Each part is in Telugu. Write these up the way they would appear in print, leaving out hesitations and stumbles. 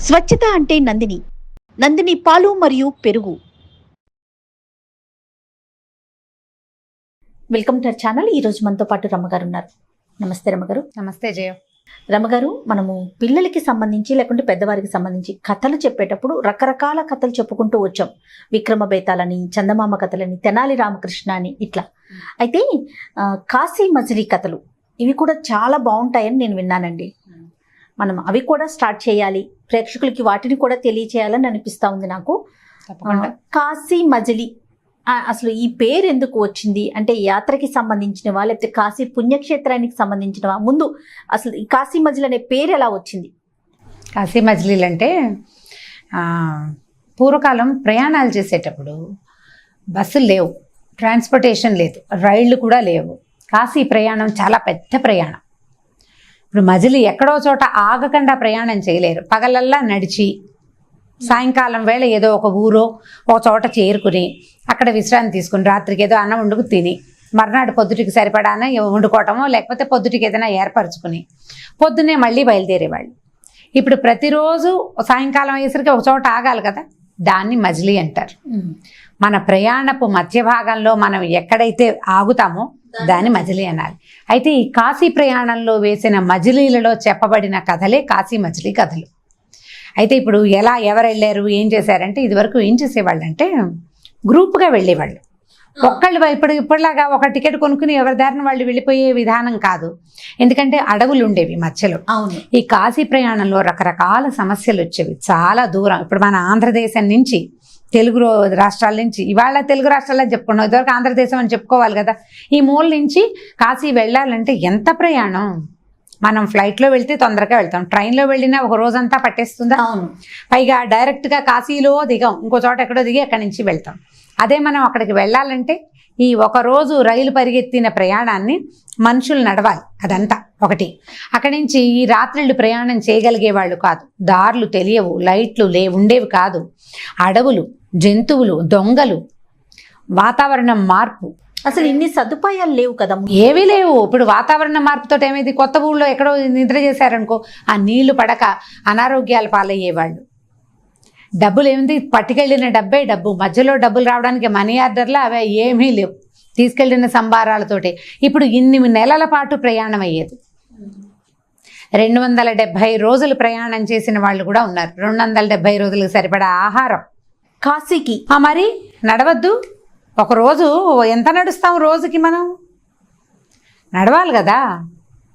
స్వచ్ఛత అంటే నందిని. నందిని పాలు మరియు పెరుగు. Welcome to our channel. ఈరోజు మనతో పాటు రమ్మగారు ఉన్నారు. నమస్తే రమ్మగారు. నమస్తే జయ. రమ్మగారు, మనము పిల్లలకి సంబంధించి లేకుంటే పెద్దవారికి సంబంధించి కథలు చెప్పేటప్పుడు రకరకాల కథలు చెప్పుకుంటూ వచ్చాం. విక్రమ బేతాలని, చందమామ కథలని, తెనాలి రామకృష్ణ అని ఇట్లా. అయితే కాశీ మజిలీ కథలు ఇవి కూడా చాలా బాగుంటాయని నేను విన్నానండి. మనం అవి కూడా స్టార్ట్ చేయాలి, ప్రేక్షకులకి వాటిని కూడా తెలియచేయాలని అనిపిస్తూ ఉంది నాకు. కాశీ మజిలీ అసలు ఈ పేరు ఎందుకు వచ్చింది? అంటే యాత్రకి సంబంధించినవా లేకపోతే కాశీ పుణ్యక్షేత్రానికి సంబంధించినవా? ముందు అసలు ఈ కాశీ మజిలీ అనే పేరు ఎలా వచ్చింది? కాశీ మజిలీలు అంటే పూర్వకాలం ప్రయాణాలు చేసేటప్పుడు బస్సులు లేవు, ట్రాన్స్పోర్టేషన్ లేదు, రైళ్లు కూడా లేవు. కాశీ ప్రయాణం చాలా పెద్ద ప్రయాణం. ఇప్పుడు మజిలీ ఎక్కడో చోట ఆగకుండా ప్రయాణం చేయలేరు. పగలల్లా నడిచి సాయంకాలం వేళ ఏదో ఒక ఊరో ఒక చోట చేరుకుని అక్కడ విశ్రాంతి తీసుకుని రాత్రికి ఏదో అన్నం వండుకు తిని మర్నాడు పొద్దుటికి సరిపడాన వండుకోవటమో లేకపోతే పొద్దుటికి ఏదైనా ఏర్పరచుకుని పొద్దున్నే మళ్ళీ బయలుదేరేవాళ్ళు. ఇప్పుడు ప్రతిరోజు సాయంకాలం అయ్యేసరికి ఒక చోట ఆగాలి కదా, దాన్ని మజిలీ అంటారు. మన ప్రయాణపు మధ్య భాగంలో మనం ఎక్కడైతే ఆగుతామో దాన్ని మజిలీ అనాలి. అయితే ఈ కాశీ ప్రయాణంలో వేసిన మజిలీలలో చెప్పబడిన కథలే కాశీ మజిలీ కథలు. అయితే ఇప్పుడు ఎవరు వెళ్ళారు, ఏం చేశారంటే, ఇదివరకు ఏం చేసేవాళ్ళు అంటే గ్రూప్గా వెళ్ళేవాళ్ళు. ఒక్కళ్ళు ఇప్పటిలాగా ఒక టికెట్ కొనుక్కుని ఎవరి దారిన వాళ్ళు వెళ్ళిపోయే విధానం కాదు. ఎందుకంటే అడవులు ఉండేవి మధ్యలో. ఈ కాశీ ప్రయాణంలో రకరకాల సమస్యలు వచ్చేవి. చాలా దూరం, ఇప్పుడు మన ఆంధ్రదేశం నుంచి తెలుగు రాష్ట్రాల నుంచి, ఇవాళ తెలుగు రాష్ట్రాల్లో చెప్పుకున్నాం, ఇదివరకు ఆంధ్రదేశం అని చెప్పుకోవాలి కదా. ఈ మూల నుంచి కాశీ వెళ్ళాలంటే ఎంత ప్రయాణం. మనం ఫ్లైట్లో వెళ్తే తొందరగా వెళ్తాం, ట్రైన్లో వెళ్ళినా ఒక రోజంతా పట్టేస్తుందా. పైగా డైరెక్ట్గా కాశీలో దిగాం, ఇంకో చోట ఎక్కడో దిగి అక్కడి నుంచి వెళ్తాం. అదే మనం అక్కడికి వెళ్ళాలంటే ఈ ఒకరోజు రైలు పరిగెత్తిన ప్రయాణాన్ని మనుషులు నడవాలి, అదంతా ఒకటి. అక్కడి నుంచి ఈ రాత్రిళ్ళు ప్రయాణం చేయగలిగే వాళ్ళు కాదు, దారులు తెలియవు, లైట్లు ఉండేవి కాదు, అడవులు, జంతువులు, దొంగలు, వాతావరణం మార్పు, అసలు ఇన్ని సదుపాయాలు లేవు కదా, ఏవీ లేవు. ఇప్పుడు వాతావరణ మార్పుతో ఏమైంది, కొత్త ఊళ్ళో ఎక్కడో నిద్ర చేశారనుకో ఆ నీళ్లు పడక అనారోగ్యాలు పాలయ్యేవాళ్ళు. డబ్బులు ఏమిటి, పట్టుకెళ్ళిన డబ్బు, మధ్యలో డబ్బులు రావడానికి మనీ ఆర్డర్లు అవి ఏమీ లేవు, తీసుకెళ్ళిన సంబారాలతోటి. ఇప్పుడు ఇన్ని నెలల పాటు ప్రయాణం అయ్యేది. 270 రోజులు ప్రయాణం చేసిన వాళ్ళు కూడా ఉన్నారు. 270 రోజులకు సరిపడా ఆహారం కాశీకి. మరి నడవద్దు, ఒకరోజు ఎంత నడుస్తాం, రోజుకి మనం నడవాలి కదా,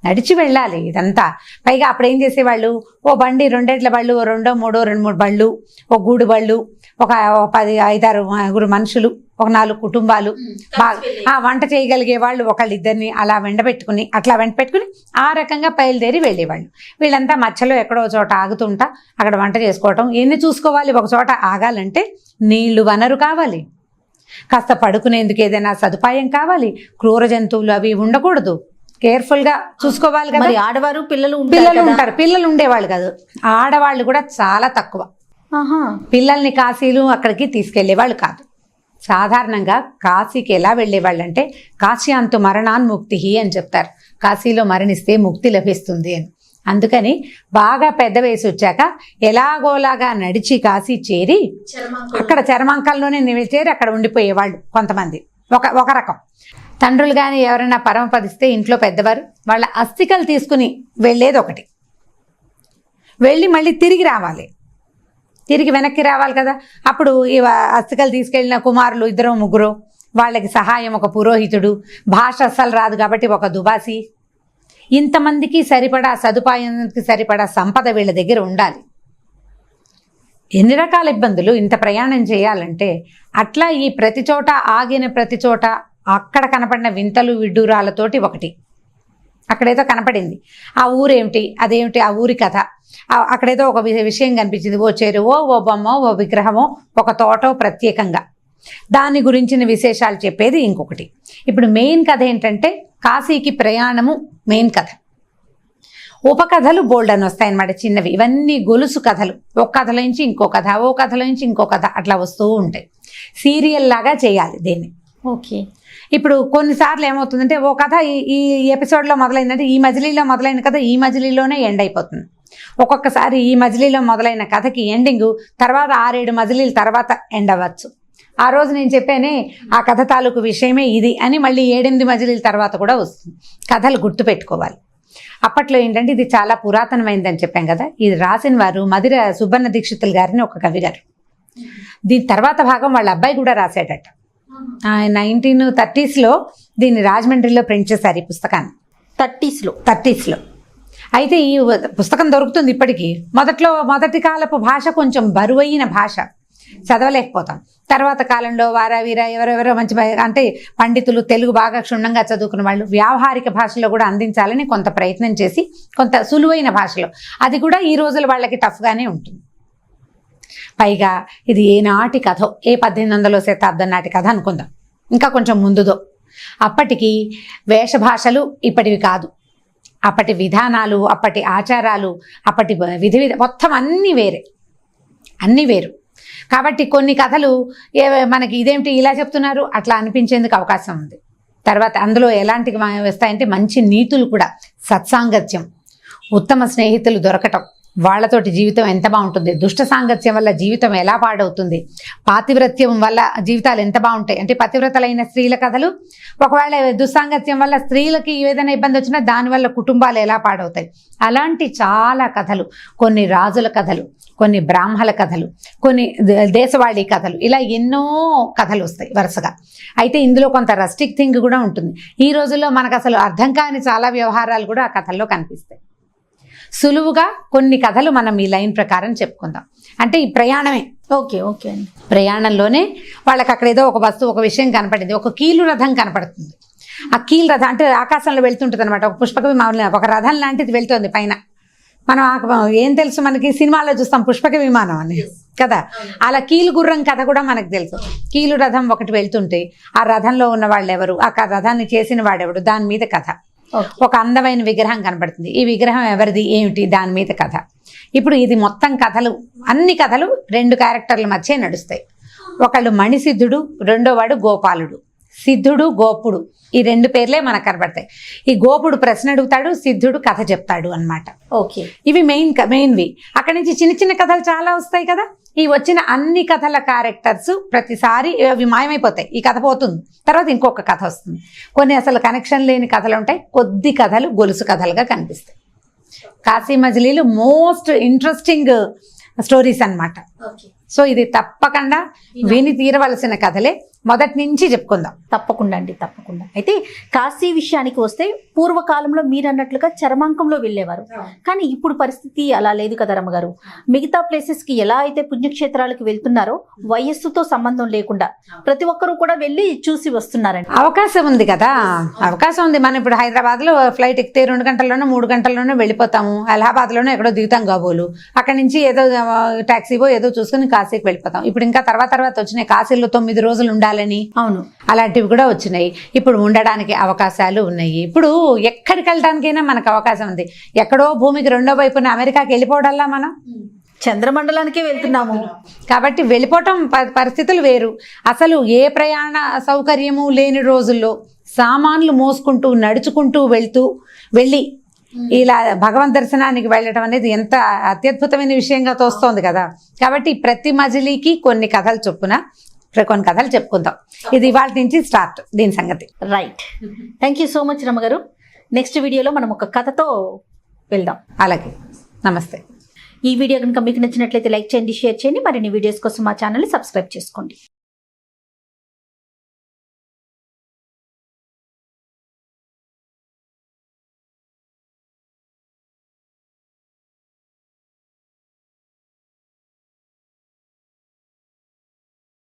నడిచి వెళ్ళాలి ఇదంతా. పైగా అప్పుడు ఏం చేసేవాళ్ళు, ఓ బండి, 2 ఎడ్ల బళ్ళు, 2, 3 బళ్ళు, ఒక గూడు బళ్ళు, ఒక 10, 5, 6 మనుషులు, ఒక 4 కుటుంబాలు, బాగా వంట చేయగలిగే వాళ్ళు ఒకళ్ళిద్దరిని అలా వెంట పెట్టుకుని ఆ రకంగా బయలుదేరి వెళ్ళేవాళ్ళు. వీళ్ళంతా మధ్యలో ఎక్కడో చోట ఆగుతుంటా అక్కడ వంట చేసుకోవటం. ఎన్ని చూసుకోవాలి, ఒక చోట ఆగాలంటే నీళ్లు వనరు కావాలి, కాస్త పడుకునేందుకు ఏదైనా సదుపాయం కావాలి, క్రూర జంతువులు అవి ఉండకూడదు, కేర్ఫుల్గా చూసుకోవాలి కదా. ఆడవారు పిల్లలు ఉంటారు, పిల్లలు ఉండేవాళ్ళు కాదు, ఆడవాళ్ళు కూడా చాలా తక్కువ. పిల్లల్ని కాశీలు అక్కడికి తీసుకెళ్లేవాళ్ళు కాదు. సాధారణంగా కాశీకి ఎలా వెళ్ళేవాళ్ళు అంటే కాశ్యాంతు మరణాన్ముక్తి అని చెప్తారు, కాశీలో మరణిస్తే ముక్తి లభిస్తుంది అని. అందుకని బాగా పెద్ద వయసు వచ్చాక ఎలాగోలాగా నడిచి కాశీ చేరి అక్కడ చర్మాంకాల్లోనే చేరి అక్కడ ఉండిపోయేవాళ్ళు కొంతమంది. ఒక రకం తండ్రులు కానీ ఎవరైనా పరమపదిస్తే ఇంట్లో పెద్దవారు వాళ్ళ అస్థికలు తీసుకుని వెళ్ళేది ఒకటి. వెళ్ళి మళ్ళీ తిరిగి వెనక్కి రావాలి కదా. అప్పుడు ఈ అస్థికలు తీసుకెళ్ళిన కుమారులు 2, 3, వాళ్ళకి సహాయం ఒక పురోహితుడు, భాష అస్సలు రాదు కాబట్టి ఒక దుబాసి, ఇంతమందికి సరిపడా సదుపాయానికి సరిపడా సంపద వీళ్ళ దగ్గర ఉండాలి. ఎన్ని రకాల ఇబ్బందులు ఇంత ప్రయాణం చేయాలంటే. అట్లా ఈ ప్రతి చోట ఆగిన ప్రతి చోట అక్కడ కనపడిన వింతలు విడ్డూరాలతోటి ఒకటి అక్కడేదో కనపడింది, ఆ ఊరేమిటి, అదేమిటి, ఆ ఊరి కథ, అక్కడేదో ఒక విషయం కనిపించింది, ఓ చెరువో, ఓ బొమ్మో, ఓ విగ్రహమో, ఒక తోటో ప్రత్యేకంగా, దాని గురించిన విశేషాలు చెప్పేది ఇంకొకటి. ఇప్పుడు మెయిన్ కథ ఏంటంటే కాశీకి ప్రయాణము మెయిన్ కథ. ఉపకథలు బోల్డ్ అని వస్తాయన్నమాట, చిన్నవి. ఇవన్నీ గొలుసు కథలు, ఒక కథలో నుంచి ఇంకో కథ, ఓ కథలో నుంచి ఇంకో కథ, అట్లా వస్తూ ఉంటాయి. సీరియల్ లాగా చేయాలి దీన్ని. ఓకే. ఇప్పుడు కొన్నిసార్లు ఏమవుతుందంటే ఓ కథ ఈ ఎపిసోడ్లో మొదలైందంటే ఈ మజిలీలో మొదలైన కథ ఈ మజిలీలోనే ఎండ్ అయిపోతుంది. ఒక్కొక్కసారి ఈ మజిలీలో మొదలైన కథకి ఎండింగ్ తర్వాత 6-7 మజిలీల తర్వాత ఎండ్ అవ్వచ్చు. ఆ రోజు నేను చెప్పానే ఆ కథ తాలూకు విషయమే ఇది అని మళ్ళీ 7-8 మజిలీల తర్వాత కూడా వస్తుంది. కథలు గుర్తుపెట్టుకోవాలి. అప్పట్లో ఏంటంటే ఇది చాలా పురాతనమైందని చెప్పాం కదా. ఇది రాసిన వారు మధిర సుబ్బన్న దీక్షితులు గారిని ఒక కవి గారు. దీని తర్వాత భాగం వాళ్ళ అబ్బాయి కూడా రాశాడట. 1930s దీన్ని రాజమండ్రిలో ప్రింట్ చేశారు ఈ పుస్తకాన్ని. 30s. అయితే ఈ పుస్తకం దొరుకుతుంది ఇప్పటికీ. మొదటి కాలపు భాష కొంచెం బరువైన భాష, చదవలేకపోతాం. తర్వాత కాలంలో వారావీర ఎవరెవరో మంచి అంటే పండితులు తెలుగు బాగా క్షుణ్ణంగా చదువుకున్న వాళ్ళు వ్యావహారిక భాషలో కూడా అందించాలని కొంత ప్రయత్నం చేసి కొంత సులువైన భాషలో, అది కూడా ఈ రోజుల వాళ్ళకి టఫ్గానే ఉంటుంది. పైగా ఇది ఏనాటి కథో, ఏ 1800వ శతాబ్దం నాటి కథ అనుకుందాం, ఇంకా కొంచెం ముందుదో. అప్పటికి వేషభాషలు ఇప్పటివి కాదు, అప్పటి విధానాలు, అప్పటి ఆచారాలు, అప్పటి విధి మొత్తం అన్నీ వేరు. కాబట్టి కొన్ని కథలు మనకి ఇదేమిటి ఇలా చెప్తున్నారు అట్లా అనిపించేందుకు అవకాశం ఉంది. తర్వాత అందులో ఎలాంటివి వస్తాయంటే మంచి నీతులు కూడా, సత్సాంగత్యం, ఉత్తమ స్నేహితులు దొరకటం, వాళ్ళతోటి జీవితం ఎంత బాగుంటుంది, దుష్ట సాంగత్యం వల్ల జీవితం ఎలా పాడవుతుంది, పాతివ్రత్యం వల్ల జీవితాలు ఎంత బాగుంటాయి, అంటే పతివ్రతలైన స్త్రీల కథలు, ఒకవేళ దుస్సాంగత్యం వల్ల స్త్రీలకి ఏదైనా ఇబ్బంది వచ్చినా దానివల్ల కుటుంబాలు ఎలా పాడవుతాయి, అలాంటి చాలా కథలు, కొన్ని రాజుల కథలు, కొన్ని బ్రాహ్మల కథలు, కొన్ని దేశవాళీ కథలు, ఇలా ఎన్నో కథలు వస్తాయి వరుసగా. అయితే ఇందులో కొంత రస్టిక్ థింగ్ కూడా ఉంటుంది. ఈ రోజుల్లో మనకు అసలు అర్థం కాని చాలా వ్యవహారాలు కూడా ఆ కథల్లో కనిపిస్తాయి. సులువుగా కొన్ని కథలు మనం ఈ లైన్ ప్రకారం చెప్పుకుందాం. అంటే ఈ ప్రయాణమే. ఓకే అండి. ప్రయాణంలోనే వాళ్ళకి అక్కడ ఏదో ఒక వస్తువు, ఒక విషయం కనపడింది. ఒక కీలు రథం కనపడుతుంది. ఆ కీలు రథం అంటే ఆకాశంలో వెళ్తుంటుంది అనమాట. ఒక పుష్పక విమానం, ఒక రథం లాంటిది వెళ్తుంది పైన. మనం ఏం తెలుసు మనకి, సినిమాలో చూస్తాం పుష్పక విమానం అని కదా. అలా కీలు గుర్రం కథ కూడా మనకు తెలుసు. కీలు రథం ఒకటి వెళ్తుంటే ఆ రథంలో ఉన్న వాళ్ళు ఎవరు, ఆ రథాన్ని చేసిన వాడెవడు, దాని మీద కథ. ఒక అందమైన విగ్రహం కనబడుతుంది, ఈ విగ్రహం ఎవరిది ఏమిటి, దాని మీద కథ. ఇప్పుడు ఇది మొత్తం కథలు, అన్ని కథలు 2 క్యారెక్టర్ల మధ్య నడుస్తాయి. ఒకళ్ళు మణిసిద్ధుడు, రెండో వాడు గోపాలుడు. సిద్ధుడు, గోపుడు, ఈ 2 పేర్లే మనకు కనబడతాయి. ఈ గోపుడు ప్రశ్న అడుగుతాడు, సిద్ధుడు కథ చెప్తాడు అన్నమాట. ఓకే, ఇవి మెయిన్వి. అక్కడి నుంచి చిన్న చిన్న కథలు చాలా వస్తాయి కదా. ఈ వచ్చిన అన్ని కథల క్యారెక్టర్స్ ప్రతిసారి అవి మాయమైపోతాయి. ఈ కథ పోతుంది, తర్వాత ఇంకొక కథ వస్తుంది. కొన్ని అసలు కనెక్షన్ లేని కథలు ఉంటాయి, కొద్ది కథలు గొలుసు కథలుగా కనిపిస్తాయి. కాశీ మజిలీలు మోస్ట్ ఇంట్రెస్టింగ్ స్టోరీస్ అన్నమాట. సో ఇది తప్పకుండా విని తీరవలసిన కథలే. మొదటి నుంచి చెప్పుకుందాం. తప్పకుండా అండి, తప్పకుండా. అయితే కాశీ విషయానికి వస్తే పూర్వకాలంలో మీరు అన్నట్లుగా చరమాంకంలో వెళ్ళేవారు, కానీ ఇప్పుడు పరిస్థితి అలా లేదు కదా రమ్మగారు. మిగతా ప్లేసెస్ కి ఎలా అయితే పుణ్యక్షేత్రాలకు వెళ్తున్నారో వయస్సుతో సంబంధం లేకుండా ప్రతి ఒక్కరూ కూడా వెళ్ళి చూసి వస్తున్నారండి. అవకాశం ఉంది కదా, అవకాశం ఉంది. మనం ఇప్పుడు హైదరాబాద్ లో ఫ్లైట్ ఎక్కితే 2 గంటల్లోనో 3 గంటల్లోనో వెళ్ళిపోతాము. అలహాబాద్ లోనో ఎక్కడో దిగుతాం కాబోలు, అక్కడి నుంచి ఏదో టాక్సీవో ఏదో చూసుకుని కాశీకి వెళ్ళిపోతాం. ఇప్పుడు ఇంకా తర్వాత వచ్చినాయి కాశీలో 9 రోజులు ఉండాలని. అవును, అలాంటివి కూడా వచ్చినాయి. ఇప్పుడు ఉండడానికి అవకాశాలు ఉన్నాయి. ఇప్పుడు ఎక్కడికి వెళ్ళడానికైనా మనకు అవకాశం ఉంది. ఎక్కడో భూమికి రెండో వైపున అమెరికాకి వెళ్ళిపోవడల్లా మనం చంద్రమండలానికే వెళ్తున్నాము. కాబట్టి వెళ్ళిపోవటం పరిస్థితులు వేరు. అసలు ఏ ప్రయాణ సౌకర్యము లేని రోజుల్లో సామాన్లు మోసుకుంటూ నడుచుకుంటూ వెళ్ళి ఇలా భగవన్ దర్శనానికి వెళ్ళటం అనేది ఎంత అత్యద్భుతమైన విషయంగా తోస్తోంది కదా. కాబట్టి ప్రతి మజిలీకి కొన్ని కథలు చొప్పున కొన్ని కథలు చెప్పుకుందాం. ఇది ఇవాళ నుంచి స్టార్ట్ దీని సంగతి. Right, thank you so much రమ్మగారు. నెక్స్ట్ వీడియోలో మనం ఒక కథతో వెళ్దాం. అలాగే, నమస్తే. ఈ వీడియో కనుక మీకు నచ్చినట్లయితే లైక్ చేయండి, షేర్ చేయండి. మరిన్ని వీడియోస్ కోసం మా ఛానల్ని సబ్స్క్రైబ్ చేసుకోండి.